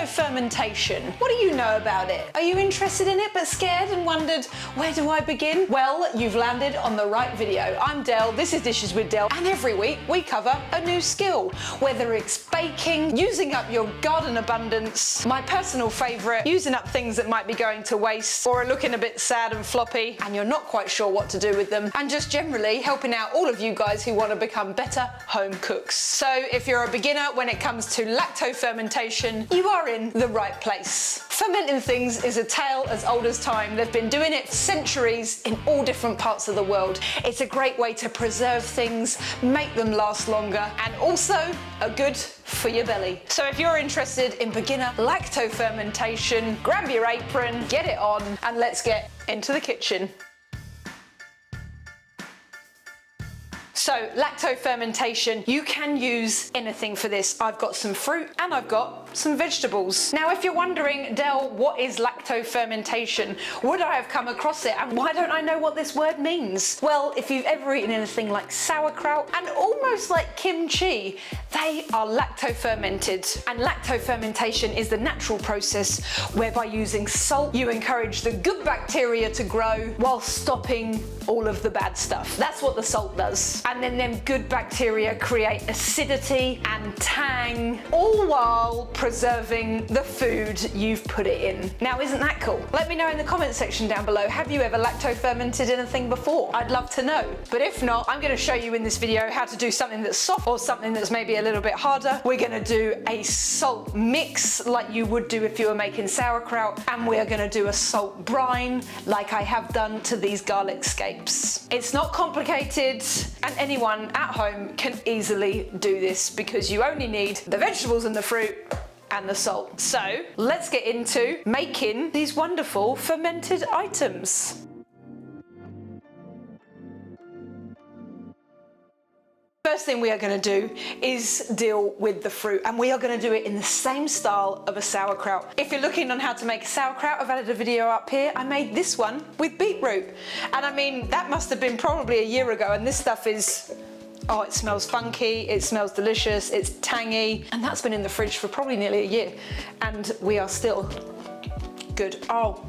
fermentation. What do you know about it? Are you interested in it but scared and wondered, where do I begin? Well, you've landed on the right video. I'm Del, this is Dishes with Del, and every week we cover a new skill. Whether it's baking, using up your garden abundance, my personal favourite, using up things that might be going to waste or are looking a bit sad and floppy and you're not quite sure what to do with them, and just generally helping out all of you guys who want to become better home cooks. So if you're a beginner when it comes to lacto fermentation, you are in the right place. Fermenting things is a tale as old as time. They've been doing it for centuries in all different parts of the world. It's a great way to preserve things, make them last longer, and also are good for your belly. So if you're interested in beginner lacto fermentation, grab your apron, get it on, and let's get into the kitchen. So lacto fermentation, you can use anything for this. I've got some fruit and I've got some vegetables. Now, if you're wondering, Del, what is lacto fermentation? Would I have come across it and why don't I know what this word means? Well, if you've ever eaten anything like sauerkraut and almost like kimchi, they are lacto fermented. And lacto fermentation is the natural process whereby using salt, you encourage the good bacteria to grow while stopping all of the bad stuff. That's what the salt does. And then them good bacteria create acidity and tang, all while preserving the food you've put it in. Now, isn't that cool? Let me know in the comment section down below, have you ever lacto fermented anything before? I'd love to know. But if not, I'm gonna show you in this video how to do something that's soft or something that's maybe a little bit harder. We're gonna do a salt mix like you would do if you were making sauerkraut, and we're gonna do a salt brine like I have done to these garlic scapes. It's not complicated, and anyone at home can easily do this because you only need the vegetables and the fruit and the salt. So let's get into making these wonderful fermented items. First thing we are going to do is deal with the fruit, and we are going to do it in the same style of a sauerkraut. If you're looking on how to make a sauerkraut, I've added a video up here. I made this one with beetroot, and I mean, that must have been probably a year ago, and this stuff is, oh, it smells funky, it smells delicious, it's tangy, and that's been in the fridge for probably nearly a year, and we are still good. Oh,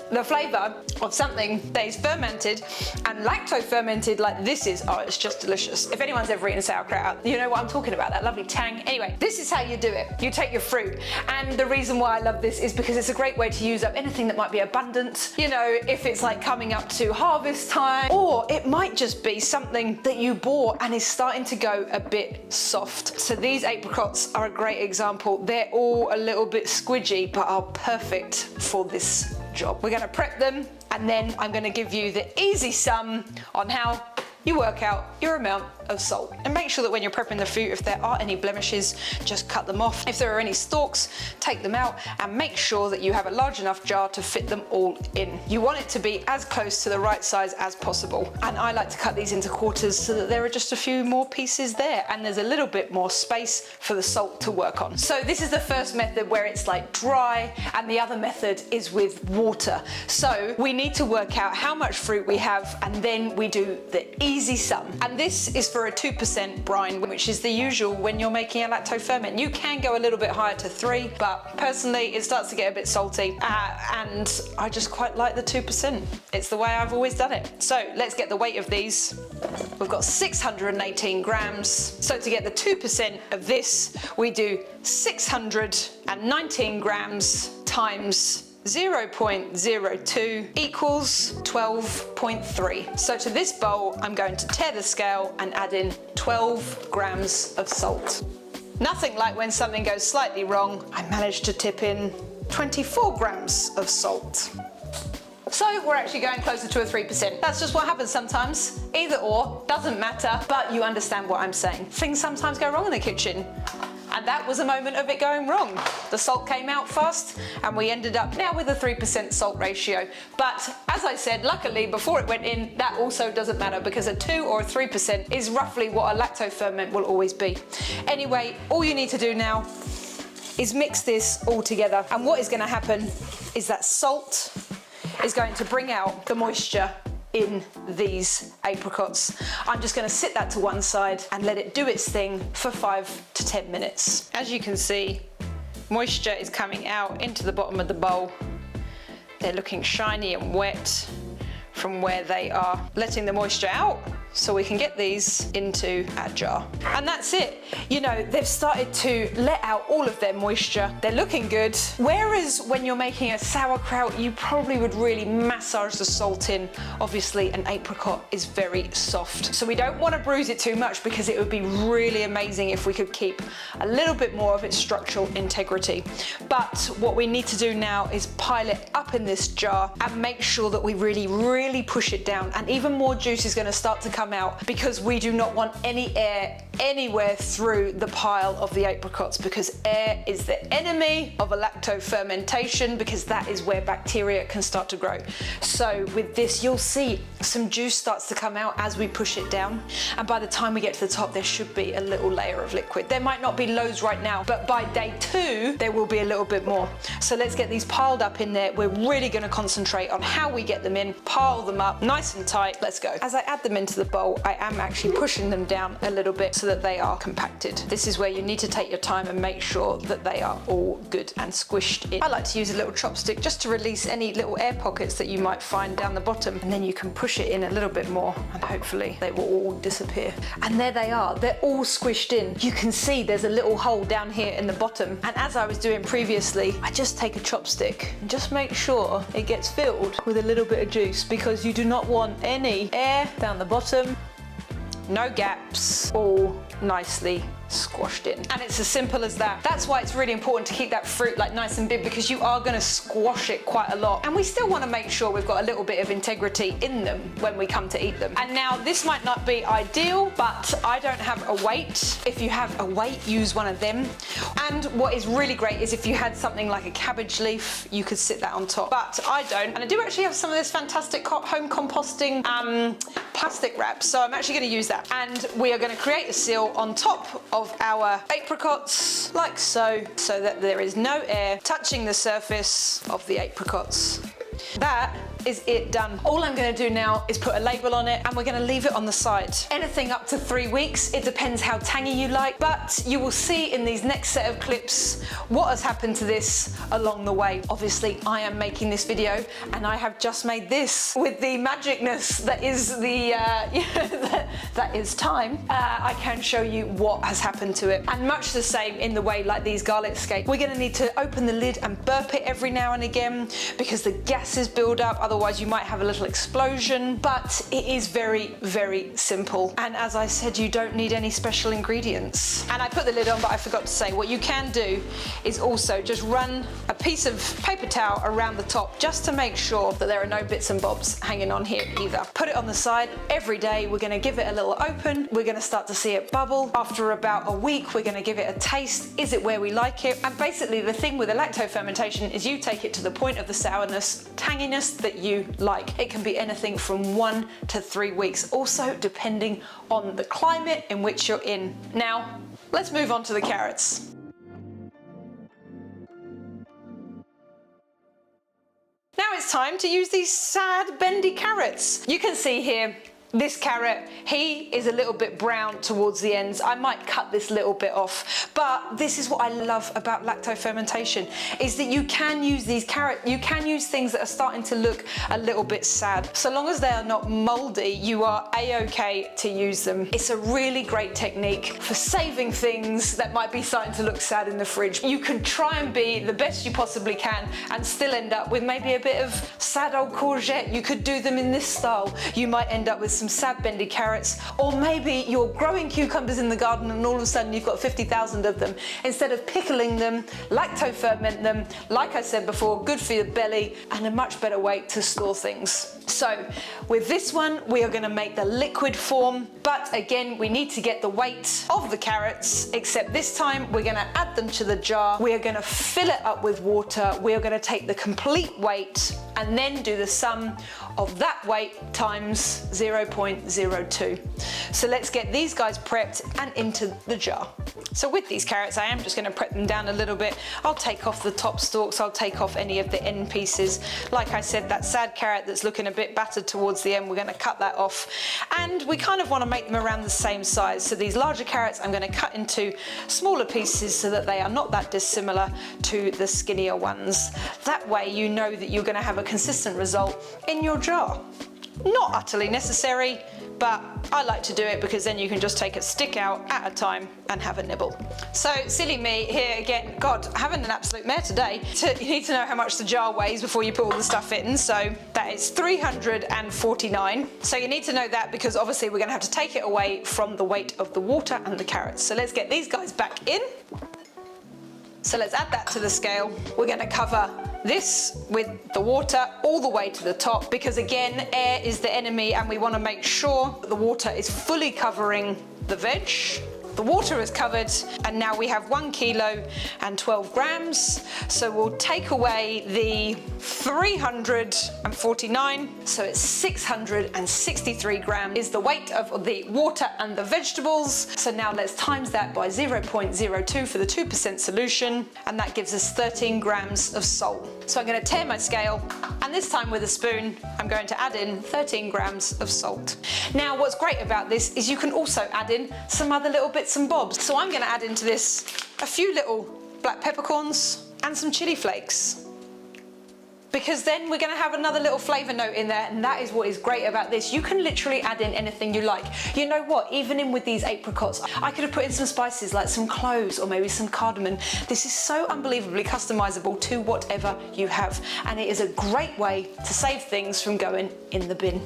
the flavour of something that is fermented and lacto fermented like this is, oh, it's just delicious. If anyone's ever eaten sauerkraut, you know what I'm talking about, that lovely tang. Anyway, this is how you do it. You take your fruit, and the reason why I love this is because it's a great way to use up anything that might be abundant. You know, if it's like coming up to harvest time, or it might just be something that you bought and is starting to go a bit soft. So these apricots are a great example. They're all a little bit squidgy, but are perfect for this job. We're going to prep them, and then I'm going to give you the easy sum on how you work out your amount of salt. And make sure that when you're prepping the fruit, if there are any blemishes, just cut them off. If there are any stalks, take them out, and make sure that you have a large enough jar to fit them all in. You want it to be as close to the right size as possible. And I like to cut these into quarters so that there are just a few more pieces there, and there's a little bit more space for the salt to work on. So this is the first method where it's like dry, and the other method is with water. So we need to work out how much fruit we have, and then we do the easy sum. And this is for a 2% brine, which is the usual when you're making a lacto ferment. You can go a little bit higher to 3, but personally it starts to get a bit salty, and I just quite like the 2%. It's the way I've always done it. So let's get the weight of these. We've got 618 grams. So to get the 2% of this, we do 619 grams times 0.02 equals 12.3. So to this bowl, I'm going to tear the scale and add in 12 grams of salt. Nothing like when something goes slightly wrong, I managed to tip in 24 grams of salt. So we're actually going closer to a 3%. That's just what happens sometimes. Either or, doesn't matter, but you understand what I'm saying. Things sometimes go wrong in the kitchen. And that was a moment of it going wrong. The salt came out fast, and we ended up now with a 3% salt ratio. But as I said, luckily before it went in, that also doesn't matter, because a 2 or a 3% is roughly what a lacto ferment will always be. Anyway, all you need to do now is mix this all together. And what is going to happen is that salt is going to bring out the moisture in these apricots. I'm just going to sit that to one side and let it do its thing for 5 to 10 minutes. As you can see, moisture is coming out into the bottom of the bowl. They're looking shiny and wet from where they are letting the moisture out, so we can get these into our jar. And that's it. You know, they've started to let out all of their moisture. They're looking good. Whereas when you're making a sauerkraut, you probably would really massage the salt in. Obviously, an apricot is very soft. So we don't want to bruise it too much, because it would be really amazing if we could keep a little bit more of its structural integrity. But what we need to do now is pile it up in this jar and make sure that we really push it down. And even more juice is going to start to come out, because we do not want any air anywhere through the pile of the apricots, because air is the enemy of a lacto fermentation, because that is where bacteria can start to grow. So with this, you'll see some juice starts to come out as we push it down, and by the time we get to the top, there should be a little layer of liquid. There might not be loads right now, but by day 2 there will be a little bit more. So let's get these piled up in there. We're really going to concentrate on how we get them in, pile them up nice and tight. Let's go. As I add them into the bowl, I am actually pushing them down a little bit so that they are compacted. This is where you need to take your time and make sure that they are all good and squished in. I like to use a little chopstick just to release any little air pockets that you might find down the bottom, and then you can push it in a little bit more and hopefully they will all disappear. And there they are. They're all squished in. You can see there's a little hole down here in the bottom, and as I was doing previously, I just take a chopstick and just make sure it gets filled with a little bit of juice, because you do not want any air down the bottom. No gaps, all nicely squashed in. And it's as simple as that. That's why it's really important to keep that fruit like nice and big, because you are going to squash it quite a lot, and we still want to make sure we've got a little bit of integrity in them when we come to eat them. And now this might not be ideal, but I don't have a weight. If you have a weight, use one of them. And what is really great is if you had something like a cabbage leaf, you could sit that on top, but I don't. And I do actually have some of this fantastic home composting plastic wrap, so I'm actually going to use that. And we are going to create a seal on top of our apricots, like so that there is no air touching the surface of the apricots. That is it done. All I'm going to do now is put a label on it, and we're going to leave it on the side. Anything up to 3 weeks. It depends how tangy you like, but you will see in these next set of clips what has happened to this along the way. Obviously, I am making this video, and I have just made this with the magicness that is the that is time. I can show you what has happened to it, and much the same in the way like these garlic scapes. We're going to need to open the lid and burp it every now and again, because the gases build up. Otherwise you might have a little explosion, but it is very simple. And as I said, you don't need any special ingredients. And I put the lid on, but I forgot to say, what you can do is also just run a piece of paper towel around the top, just to make sure that there are no bits and bobs hanging on here either. Put it on the side. Every day we're going to give it a little open. We're going to start to see it bubble. After about a week, we're going to give it a taste. Is it where we like it? And basically the thing with the lacto fermentation is you take it to the point of the sourness, tanginess that you like. It can be anything from 1 to 3 weeks, also depending on the climate in which you're in. Now, let's move on to the carrots. Now it's time to use these sad bendy carrots. You can see here, this carrot, he is a little bit brown towards the ends. I might cut this little bit off, but this is what I love about lacto fermentation, is that you can use these you can use things that are starting to look a little bit sad. So long as they are not moldy, you are a-okay to use them. It's a really great technique for saving things that might be starting to look sad in the fridge. You can try and be the best you possibly can and still end up with maybe a bit of sad old courgette. You could do them in this style. You might end up with some sad bendy carrots, or maybe you're growing cucumbers in the garden and all of a sudden you've got 50,000 of them. Instead of pickling them, lacto ferment them. Like I said before, good for your belly and a much better way to store things. So with this one, we are going to make the liquid form, but again, we need to get the weight of the carrots, except this time we're going to add them to the jar. We are going to fill it up with water. We are going to take the complete weight and then do the sum of that weight times 0.02. So let's get these guys prepped and into the jar. So with these carrots, I am just going to prep them down a little bit. I'll take off the top stalks, I'll take off any of the end pieces. Like I said, that sad carrot that's looking a bit battered towards the end, we're going to cut that off. And we kind of want to make them around the same size. So these larger carrots I'm going to cut into smaller pieces so that they are not that dissimilar to the skinnier ones. That way you know that you're going to have a consistent result in your jar. Not utterly necessary, but I like to do it because then you can just take a stick out at a time and have a nibble. So silly me here again, God, having an absolute mare today. You need to know how much the jar weighs before you put all the stuff in. So that is 349. So you need to know that because obviously we're going to have to take it away from the weight of the water and the carrots. So let's get these guys back in. So let's add that to the scale. We're going to cover this with the water all the way to the top because again, air is the enemy and we want to make sure that the water is fully covering the veg. The water is covered and now we have 1 kilo and 12 grams. So we'll take away the 349, so it's 663 grams is the weight of the water and the vegetables. So now let's times that by 0.02 for the 2% solution, and that gives us 13 grams of salt. So I'm going to tear my scale, and this time with a spoon, I'm going to add in 13 grams of salt. Now what's great about this is you can also add in some other little bits and bobs. So I'm going to add into this a few little black peppercorns and some chili flakes, because then we're going to have another little flavour note in there, and that is what is great about this. You can literally add in anything you like. You know what, even in with these apricots, I could have put in some spices like some cloves or maybe some cardamom. This is so unbelievably customisable to whatever you have, and it is a great way to save things from going in the bin.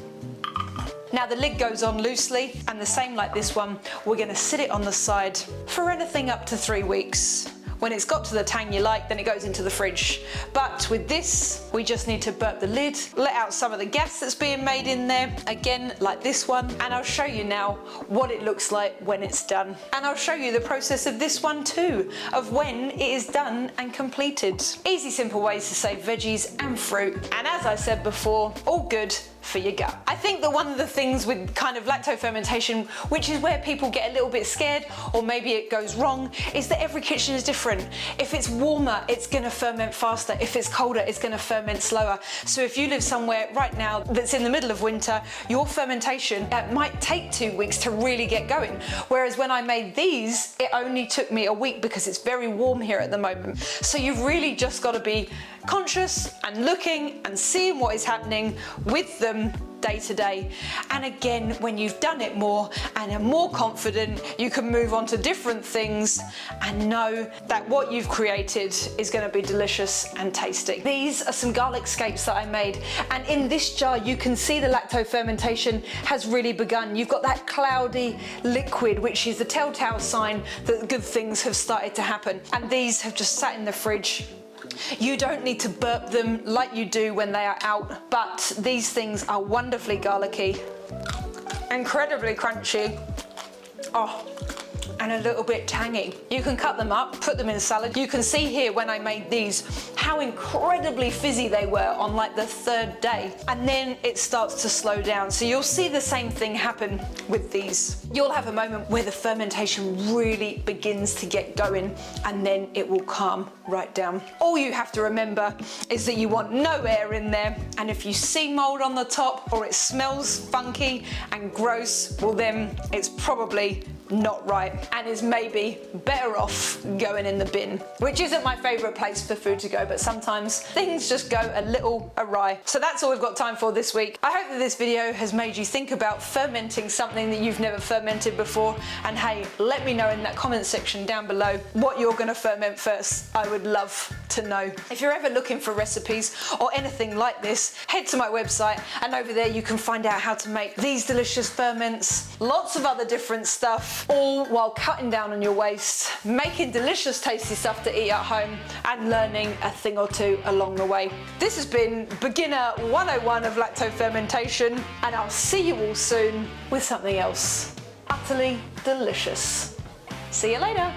Now the lid goes on loosely, and the same like this one, we're going to sit it on the side for anything up to 3 weeks. When it's got to the tang you like, then it goes into the fridge. But with this, we just need to burp the lid, let out some of the gas that's being made in there, again like this one, and I'll show you now what it looks like when it's done. And I'll show you the process of this one too, of when it is done and completed. Easy, simple ways to save veggies and fruit, and as I said before, all good for your gut. I think that one of the things with kind of lacto fermentation, which is where people get a little bit scared or maybe it goes wrong, is that every kitchen is different. If it's warmer, it's going to ferment faster. If it's colder, it's going to ferment slower. So if you live somewhere right now that's in the middle of winter, your fermentation might take 2 weeks to really get going. Whereas when I made these, it only took me a week because it's very warm here at the moment. So you've really just got to be conscious and looking and seeing what is happening with them day to day. And again, when you've done it more and are more confident, you can move on to different things and know that what you've created is going to be delicious and tasty. These are some garlic scapes that I made, and in this jar you can see the lacto fermentation has really begun. You've got that cloudy liquid, which is the telltale sign that good things have started to happen, and these have just sat in the fridge. You don't need to burp them like you do when they are out, but these things are wonderfully garlicky, incredibly crunchy, and a little bit tangy. You can cut them up, put them in salad. You can see here when I made these how incredibly fizzy they were on like the 3rd day, and then it starts to slow down. So you'll see the same thing happen with these. You'll have a moment where the fermentation really begins to get going, and then it will calm right down. All you have to remember is that you want no air in there, and if you see mold on the top or it smells funky and gross, well then it's probably not right and is maybe better off going in the bin, which isn't my favourite place for food to go, but sometimes things just go a little awry. So that's all we've got time for this week. I hope that this video has made you think about fermenting something that you've never fermented before, and hey, let me know in that comment section down below what you're going to ferment first. I would love to know. If you're ever looking for recipes or anything like this, head to my website, and over there you can find out how to make these delicious ferments, lots of other different stuff, all while cutting down on your waste, making delicious tasty stuff to eat at home, and learning a thing or two along the way. This has been Beginner 101 of lacto fermentation, and I'll see you all soon with something else utterly delicious. See you later.